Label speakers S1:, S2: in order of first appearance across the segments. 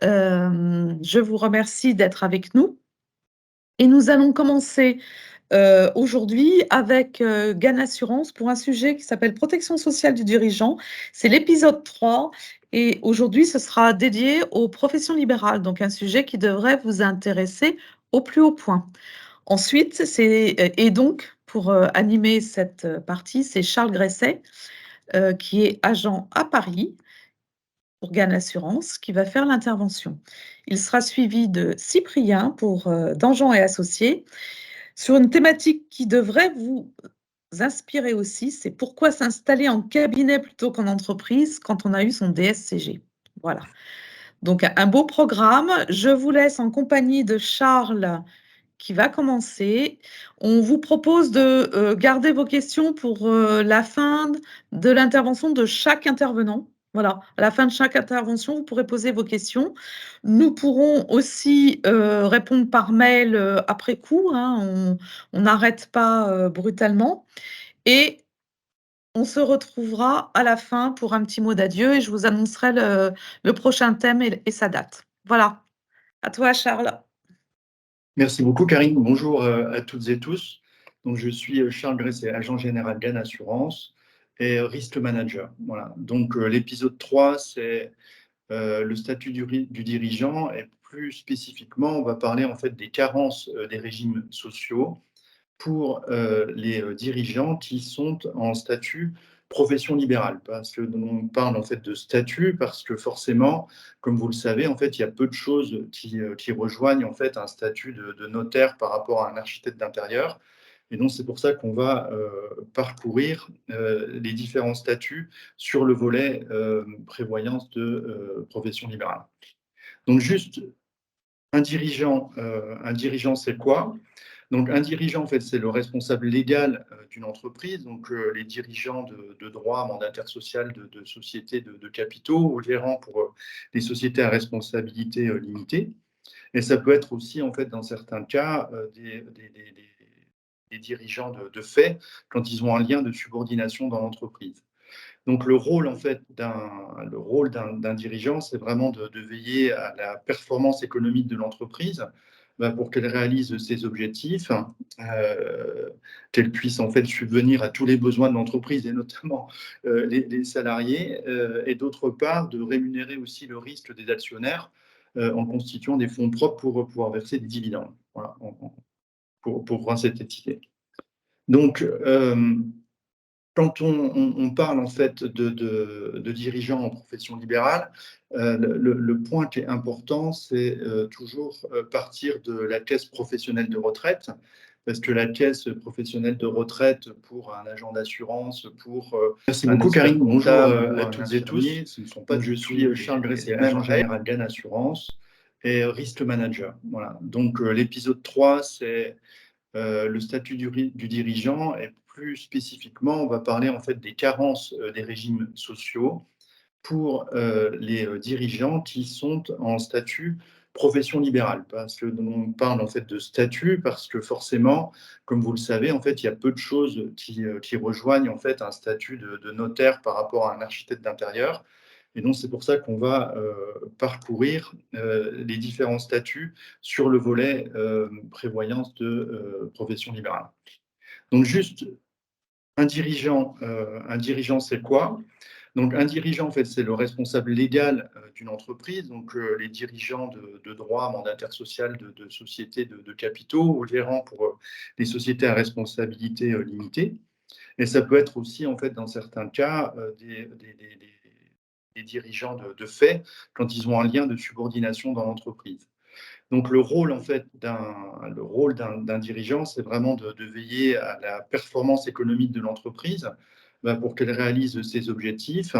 S1: Je vous remercie d'être avec nous et nous allons commencer aujourd'hui avec GAN Assurance pour un sujet qui s'appelle protection sociale du dirigeant. C'est l'épisode 3 et aujourd'hui ce sera dédié aux professions libérales, donc un sujet qui devrait vous intéresser au plus haut point. Ensuite, et donc pour animer cette partie, c'est Charles Gresset qui est agent à Paris pour GAN Assurance, qui va faire l'intervention. Il sera suivi de Cyprien pour Dangean et Associés, sur une thématique qui devrait vous inspirer aussi, c'est pourquoi s'installer en cabinet plutôt qu'en entreprise quand on a eu son DSCG. Voilà. Donc un beau programme. Je vous laisse en compagnie de Charles qui va commencer. On vous propose de garder vos questions pour la fin de l'intervention de chaque intervenant. Voilà, à la fin de chaque intervention, vous pourrez poser vos questions. Nous pourrons aussi répondre par mail après coup, hein, on n'arrête pas brutalement. Et on se retrouvera à la fin pour un petit mot d'adieu et je vous annoncerai le prochain thème et sa date. Voilà, à toi Charles.
S2: Merci beaucoup, Karine. Bonjour à toutes et tous. Donc, je suis Charles Gresset, agent général GAN Assurance et Risk Manager. Voilà. Donc, l'épisode 3, c'est le statut du dirigeant et plus spécifiquement, on va parler en fait des carences des régimes sociaux pour les dirigeants qui sont en statut profession libérale. Parce que on parle en fait de statut, parce que forcément, comme vous le savez, en fait, il y a peu de choses qui rejoignent en fait un statut de notaire par rapport à un architecte d'intérieur. Et donc, c'est pour ça qu'on va parcourir les différents statuts sur le volet prévoyance de profession libérale. Donc, juste un dirigeant, c'est quoi? Donc, un dirigeant, en fait, c'est le responsable légal d'une entreprise. Donc, les dirigeants de droit, mandataire social de sociétés de capitaux, ou gérants pour les sociétés à responsabilité limitée. Et ça peut être aussi, en fait, dans certains cas, des dirigeants de fait quand ils ont un lien de subordination dans l'entreprise. Donc, le rôle, en fait, d'un dirigeant, c'est vraiment de veiller à la performance économique de l'entreprise pour qu'elle réalise ses objectifs, qu'elle puisse, en fait, subvenir à tous les besoins de l'entreprise et notamment les salariés, et d'autre part, de rémunérer aussi le risque des actionnaires en constituant des fonds propres pour pouvoir verser des dividendes. Voilà, pour synthétiser. Donc, quand on parle en fait de dirigeants en profession libérale, le point qui est important, c'est toujours partir de la caisse professionnelle de retraite, parce que la caisse professionnelle de retraite pour un agent d'assurance, pour Merci beaucoup, Karine. Bonjour à toutes et tous. Ce ne sont pas je suis Charles Gresset, agent général GAN Assurance et Risk Manager. Voilà. Donc, l'épisode 3, c'est le statut du dirigeant et plus spécifiquement, on va parler en fait des carences des régimes sociaux pour les dirigeants qui sont en statut profession libérale. Parce que on parle en fait de statut parce que forcément, comme vous le savez, en fait, il y a peu de choses qui rejoignent en fait un statut de notaire par rapport à un architecte d'intérieur. Et donc, c'est pour ça qu'on va parcourir les différents statuts sur le volet prévoyance de profession libérale. Donc, juste un dirigeant, c'est quoi? Donc, un dirigeant, en fait, c'est le responsable légal d'une entreprise. Donc, les dirigeants de droit, mandataire social de sociétés de capitaux, ou gérants pour les sociétés à responsabilité limitée. Et ça peut être aussi, en fait, dans certains cas, des dirigeants de fait quand ils ont un lien de subordination dans l'entreprise. Donc le rôle en fait d'un dirigeant, c'est vraiment de veiller à la performance économique de l'entreprise pour qu'elle réalise ses objectifs,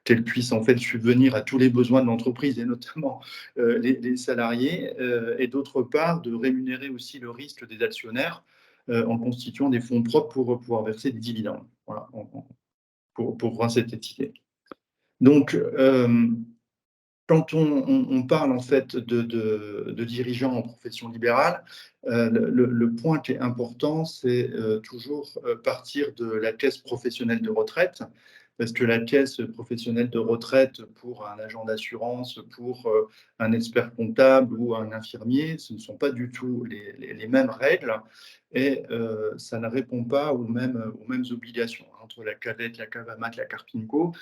S2: qu'elle puisse en fait subvenir à tous les besoins de l'entreprise et notamment les salariés, et d'autre part de rémunérer aussi le risque des actionnaires en constituant des fonds propres pour pouvoir verser des dividendes. Voilà, pour synthétiser. Donc, quand on parle en fait de dirigeants en profession libérale, le point qui est important, c'est toujours partir de la caisse professionnelle de retraite, parce que la caisse professionnelle de retraite pour un agent d'assurance, pour un expert comptable ou un infirmier, ce ne sont pas du tout les mêmes règles et ça ne répond pas aux mêmes obligations entre la CAVET, la CAVAMAT, la CARPINCO.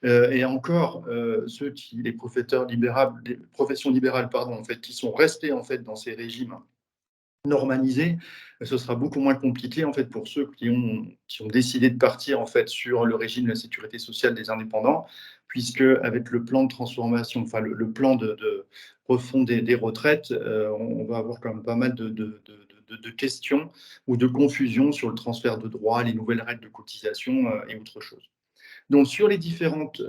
S2: Et encore, les professions libérales, pardon, en fait, qui sont restées en fait, dans ces régimes normalisés, ce sera beaucoup moins compliqué en fait, pour ceux qui ont décidé de partir en fait, sur le régime de la sécurité sociale des indépendants, puisque avec le plan de transformation, enfin le plan de refonte des retraites, on va avoir quand même pas mal de questions ou de confusion sur le transfert de droits, les nouvelles règles de cotisation et autre chose. Donc, sur les différentes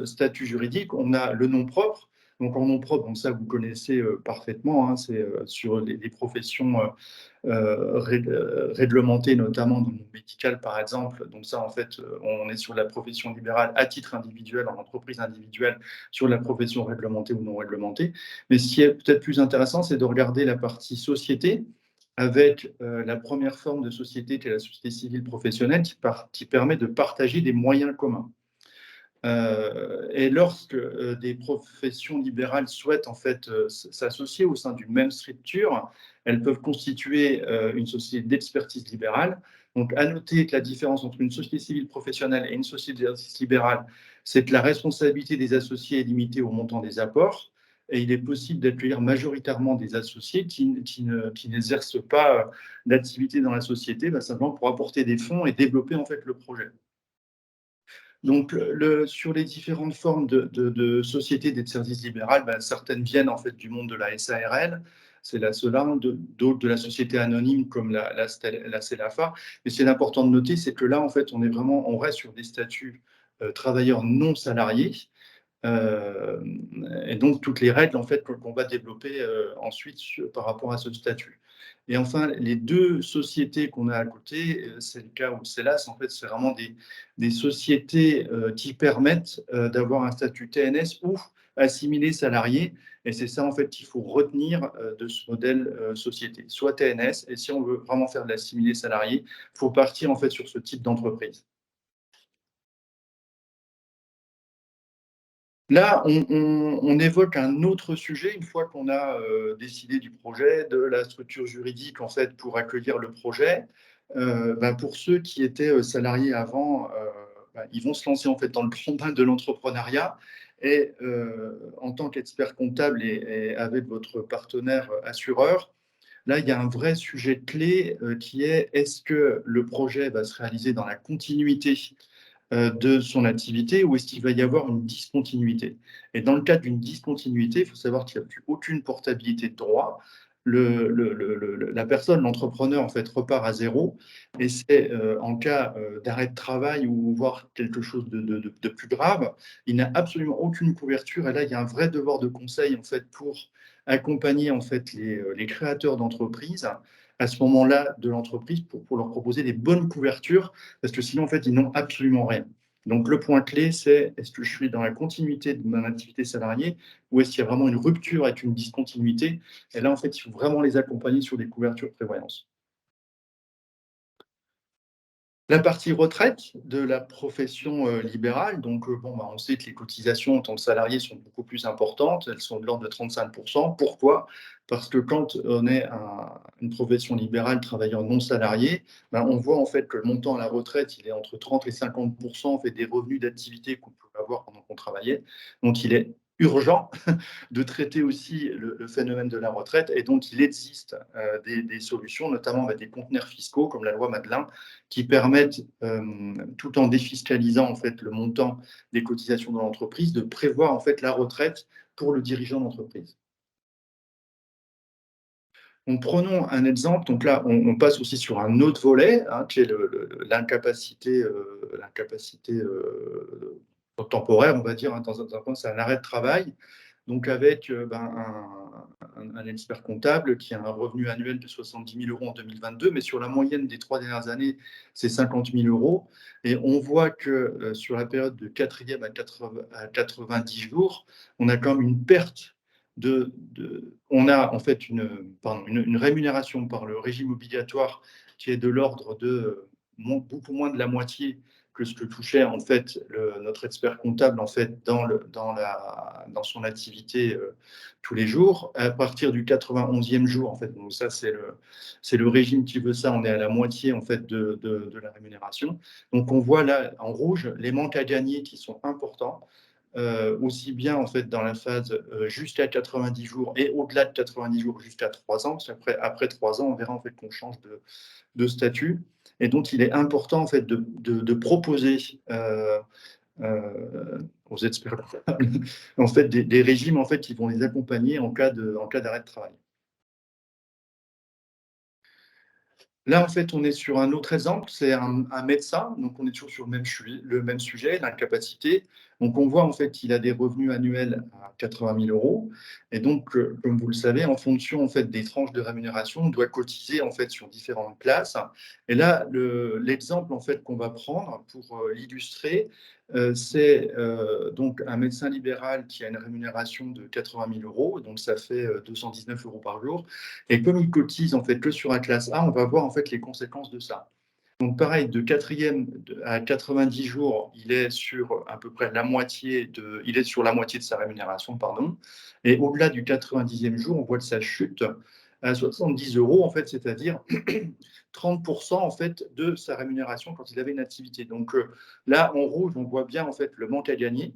S2: statuts juridiques, on a le nom propre. Donc, en nom propre, donc ça, vous connaissez parfaitement, hein, c'est sur les professions réglementées, notamment dans le monde médical, par exemple. Donc, ça, en fait, on est sur la profession libérale à titre individuel, en entreprise individuelle, sur la profession réglementée ou non réglementée. Mais ce qui est peut-être plus intéressant, c'est de regarder la partie société, avec la première forme de société qui est la société civile professionnelle, qui permet de partager des moyens communs. Et lorsque des professions libérales souhaitent en fait s'associer au sein d'une même structure, elles peuvent constituer une société d'expertise libérale. Donc, à noter que la différence entre une société civile professionnelle et une société d'exercice libérale, c'est que la responsabilité des associés est limitée au montant des apports. Et il est possible d'accueillir majoritairement des associés qui n'exercent pas d'activité dans la société, simplement pour apporter des fonds et développer en fait le projet. Donc, sur les différentes formes de sociétés et de services libérales, certaines viennent en fait du monde de la SARL, c'est la SOLA, d'autres de la société anonyme comme la CELAFA. Mais ce qui est important de noter, c'est que là, en fait, on reste sur des statuts travailleurs non salariés. Euh, et donc, toutes les règles en fait, qu'on va développer ensuite par rapport à ce statut. Et enfin, les deux sociétés qu'on a à côté, c'est le cas où CELAS, en fait, c'est vraiment des sociétés qui permettent d'avoir un statut TNS ou assimilé salarié. Et c'est ça, en fait, qu'il faut retenir de ce modèle société, soit TNS, et si on veut vraiment faire de l'assimilé salarié, il faut partir, en fait, sur ce type d'entreprise. Là, on évoque un autre sujet une fois qu'on a décidé du projet, de la structure juridique en fait pour accueillir le projet. Pour ceux qui étaient salariés avant, ils vont se lancer en fait dans le grand bain de l'entrepreneuriat et en tant qu'expert comptable et avec votre partenaire assureur, là il y a un vrai sujet clé qui est est-ce que le projet va se réaliser dans la continuité de son activité ou est-ce qu'il va y avoir une discontinuité? Et dans le cas d'une discontinuité, il faut savoir qu'il n'y a plus aucune portabilité de droit. La personne, l'entrepreneur, en fait, repart à zéro. Et c'est en cas d'arrêt de travail ou voire quelque chose de plus grave, il n'a absolument aucune couverture. Et là, il y a un vrai devoir de conseil, en fait, pour accompagner, en fait, les créateurs d'entreprises à ce moment-là de l'entreprise pour leur proposer des bonnes couvertures parce que sinon, en fait, ils n'ont absolument rien. Donc, le point clé, c'est est-ce que je suis dans la continuité de mon activité salariée ou est-ce qu'il y a vraiment une rupture avec une discontinuité? Et là, en fait, il faut vraiment les accompagner sur des couvertures prévoyance. La partie retraite de la profession libérale, donc on sait que les cotisations en tant que salarié sont beaucoup plus importantes, elles sont de l'ordre de 35%. Pourquoi? Parce que quand on est une profession libérale travailleur non salarié, on voit en fait que le montant à la retraite, il est entre 30 et 50% en fait, des revenus d'activité qu'on peut avoir pendant qu'on travaillait. Donc il est urgent de traiter aussi le phénomène de la retraite. Et donc, il existe des solutions, notamment des conteneurs fiscaux comme la loi Madelin, qui permettent, tout en défiscalisant en fait, le montant des cotisations de l'entreprise, de prévoir en fait, la retraite pour le dirigeant d'entreprise. Donc, prenons un exemple. Donc là, on passe aussi sur un autre volet, hein, qui est l'incapacité temporaire, on va dire, hein, dans un point, c'est un arrêt de travail. Donc, avec un expert comptable qui a un revenu annuel de 70 000 euros en 2022, mais sur la moyenne des 3 dernières années, c'est 50 000 euros. Et on voit que sur la période de 4e à 90 jours, on a quand même une perte on a en fait une rémunération par le régime obligatoire qui est de l'ordre de beaucoup moins de la moitié que ce que touchait en fait notre expert comptable en fait dans son activité tous les jours. À partir du 91e jour, en fait, donc ça c'est le régime qui veut ça, on est à la moitié en fait de la rémunération. Donc on voit là en rouge les manques à gagner qui sont importants. Aussi bien en fait dans la phase jusqu'à 90 jours et au-delà de 90 jours jusqu'à 3 ans, parce qu'après 3 ans, on verra en fait qu'on change de statut. Et donc, il est important en fait de proposer aux experts comptables en fait des régimes en fait qui vont les accompagner en cas d'arrêt de travail. Là, en fait, on est sur un autre exemple, c'est un médecin, donc on est toujours sur le même sujet, l'incapacité. Donc on voit en fait qu'il a des revenus annuels à 80 000 euros. Et donc, comme vous le savez, en fonction en fait, des tranches de rémunération, on doit cotiser en fait, sur différentes classes. Et là, l'exemple en fait, qu'on va prendre pour l'illustrer, c'est donc un médecin libéral qui a une rémunération de 80 000 euros, donc ça fait 219 euros par jour. Et comme il cotise en fait que sur la classe A, on va voir en fait les conséquences de ça. Donc pareil, de quatrième à 90 jours, il est sur à peu près il est sur la moitié de sa rémunération, pardon. Et au-delà du 90e jour, on voit que ça chute à 70 euros, en fait, c'est-à-dire 30% en fait de sa rémunération quand il avait une activité. Donc là, en rouge, on voit bien en fait le manque à gagner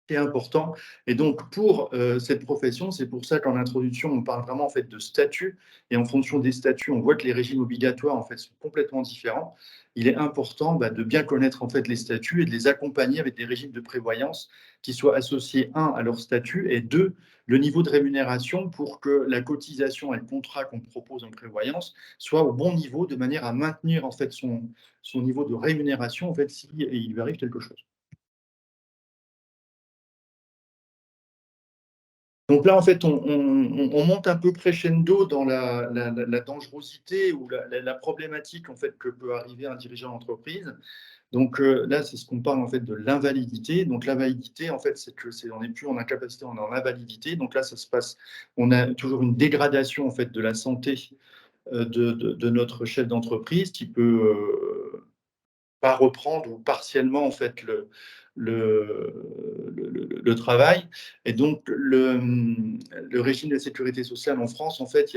S2: est important. Et donc, pour cette profession, c'est pour ça qu'en introduction, on parle vraiment en fait de statut. Et en fonction des statuts, on voit que les régimes obligatoires en fait sont complètement différents. Il est important de bien connaître en fait les statuts et de les accompagner avec des régimes de prévoyance qui soient associés, un, à leur statut et deux, le niveau de rémunération pour que la cotisation et le contrat qu'on propose en prévoyance soient au bon niveau de manière à maintenir en fait son niveau de rémunération en fait s'il lui arrive quelque chose. Donc là, en fait, on monte un peu crescendo dans la dangerosité ou la problématique en fait, que peut arriver un dirigeant d'entreprise. Donc là, c'est ce qu'on parle en fait de l'invalidité. Donc l'invalidité, en fait, on n'est plus en incapacité, on est en invalidité. Donc là, ça se passe, on a toujours une dégradation en fait de la santé de notre chef d'entreprise qui peut pas reprendre ou partiellement en fait le travail. Et donc le régime de sécurité sociale en France, en fait,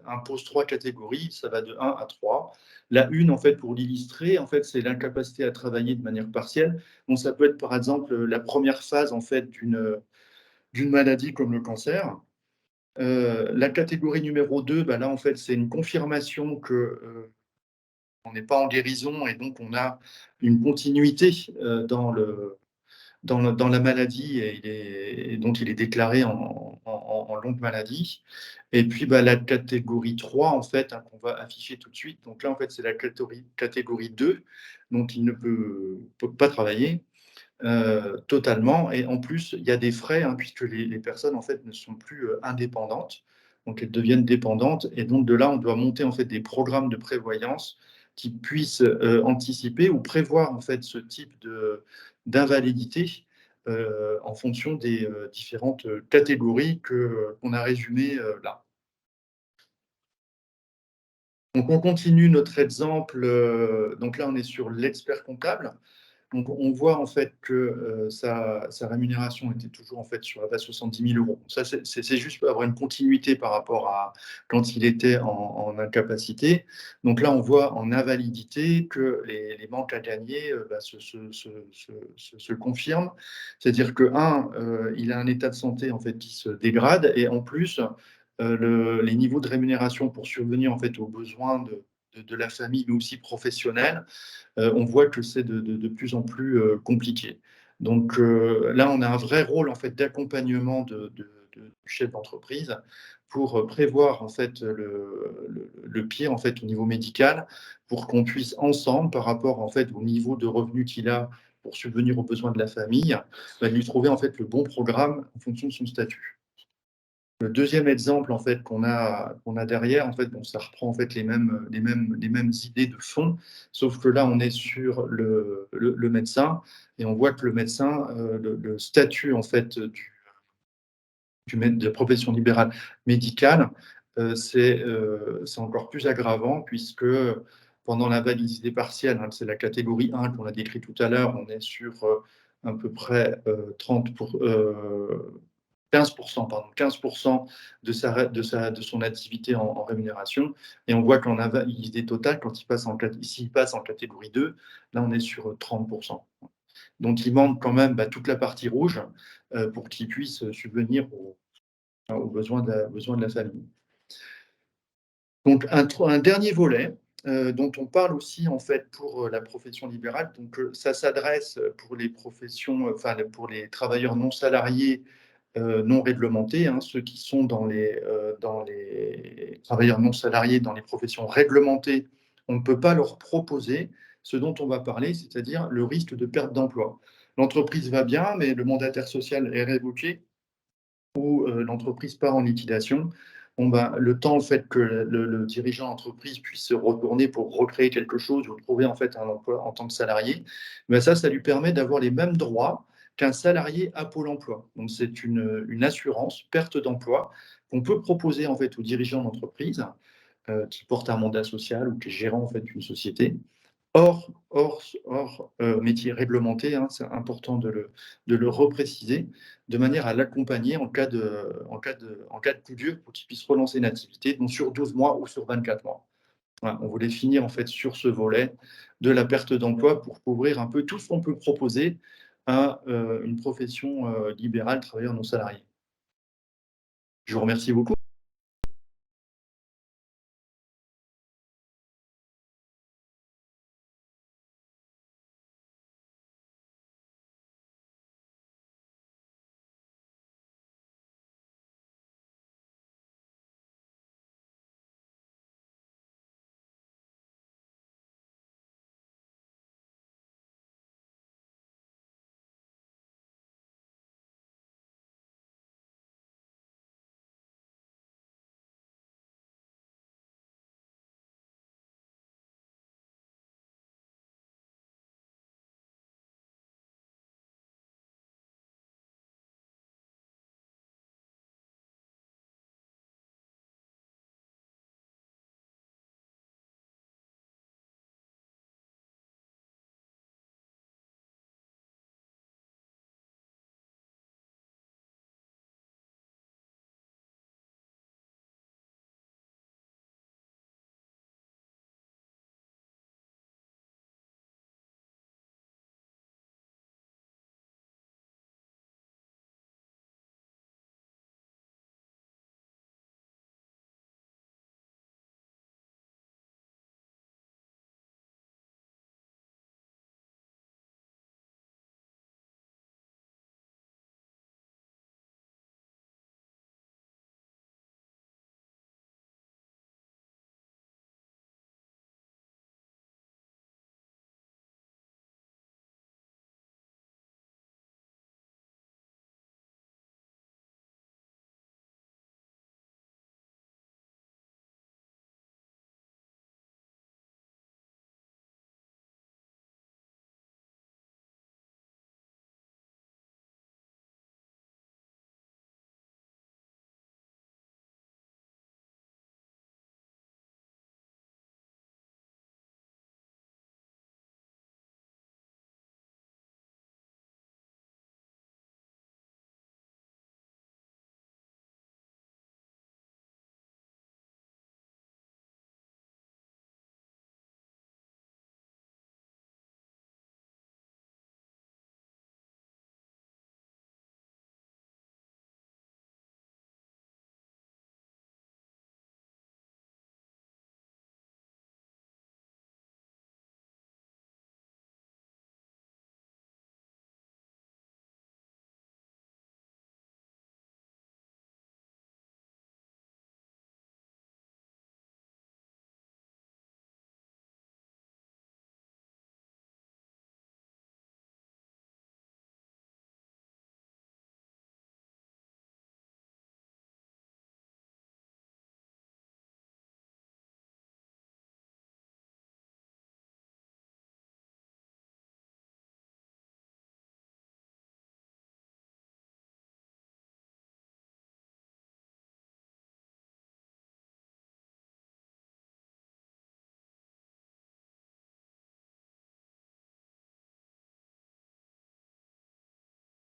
S2: impose trois catégories, ça va de 1 à 3. La une, en fait, pour l'illustrer, en fait, c'est l'incapacité à travailler de manière partielle. Donc ça peut être par exemple la première phase en fait d'une maladie comme le cancer. La catégorie numéro 2, bah là, en fait, c'est une confirmation que on n'est pas en guérison et donc on a une continuité dans la maladie et donc il est déclaré en longue maladie. Et puis bah, la catégorie 3, en fait, qu'on va afficher tout de suite. Donc là, en fait, c'est la catégorie 2, donc il ne peut pas travailler totalement. Et en plus, il y a des frais, puisque les personnes, en fait, ne sont plus indépendantes. Donc, elles deviennent dépendantes. Et donc, de là, on doit monter, en fait, des programmes de prévoyance qui puissent anticiper ou prévoir, en fait, ce type d'invalidité en fonction des différentes catégories qu'on a résumées là. Donc, on continue notre exemple. Donc là, on est sur l'expert comptable. Donc, on voit en fait que sa rémunération était toujours en fait sur la base 70 000 euros. Ça, c'est juste pour avoir une continuité par rapport à quand il était en incapacité. Donc là, on voit en invalidité que les manques à gagner se confirment. C'est-à-dire que, un, il a un état de santé en fait qui se dégrade et en plus, les niveaux de rémunération pour survenir en fait aux besoins de la famille, mais aussi professionnels, on voit que c'est de plus en plus compliqué. Donc là, on a un vrai rôle en fait d'accompagnement du chef d'entreprise pour prévoir en fait le pire en fait au niveau médical, pour qu'on puisse ensemble, par rapport en fait au niveau de revenus qu'il a pour subvenir aux besoins de la famille, lui trouver en fait le bon programme en fonction de son statut. Le deuxième exemple en fait qu'on a derrière, en fait, bon, ça reprend en fait les mêmes idées de fond, sauf que là, on est sur le médecin et on voit que le médecin, le statut en fait de profession libérale médicale, c'est encore plus aggravant puisque pendant la validité partielle, hein, c'est la catégorie 1 qu'on a décrit tout à l'heure, on est sur à peu près 15%, pardon, 15% de son activité en rémunération. Et on voit qu'en validité totale, s'il passe en catégorie 2, là on est sur 30%. Donc il manque quand même toute la partie rouge pour qu'il puisse subvenir aux besoins de la famille. Donc un dernier volet dont on parle aussi en fait pour la profession libérale, donc ça s'adresse pour les professions, pour les travailleurs non salariés non réglementés, hein, ceux qui sont dans les travailleurs non salariés, dans les professions réglementées, on ne peut pas leur proposer ce dont on va parler, c'est-à-dire le risque de perte d'emploi. L'entreprise va bien, mais le mandataire social est révoqué ou l'entreprise part en liquidation. Bon, ben, le temps en fait, que le dirigeant d'entreprise puisse se retourner pour recréer quelque chose ou trouver en fait un emploi en tant que salarié, ben ça lui permet d'avoir les mêmes droits qu'un salarié à Pôle emploi. Donc c'est une assurance perte d'emploi qu'on peut proposer en fait aux dirigeants d'entreprise qui portent un mandat social ou qui est gérant en fait d'une société. Hors métier réglementé, hein, c'est important de le repréciser, de manière à l'accompagner en cas de coup dur pour qu'il puisse relancer une activité, donc sur 12 mois ou sur 24 mois. Voilà, on voulait finir en fait sur ce volet de la perte d'emploi pour couvrir un peu tout ce qu'on peut proposer à une profession libérale, travailleur non salarié. Je vous remercie beaucoup.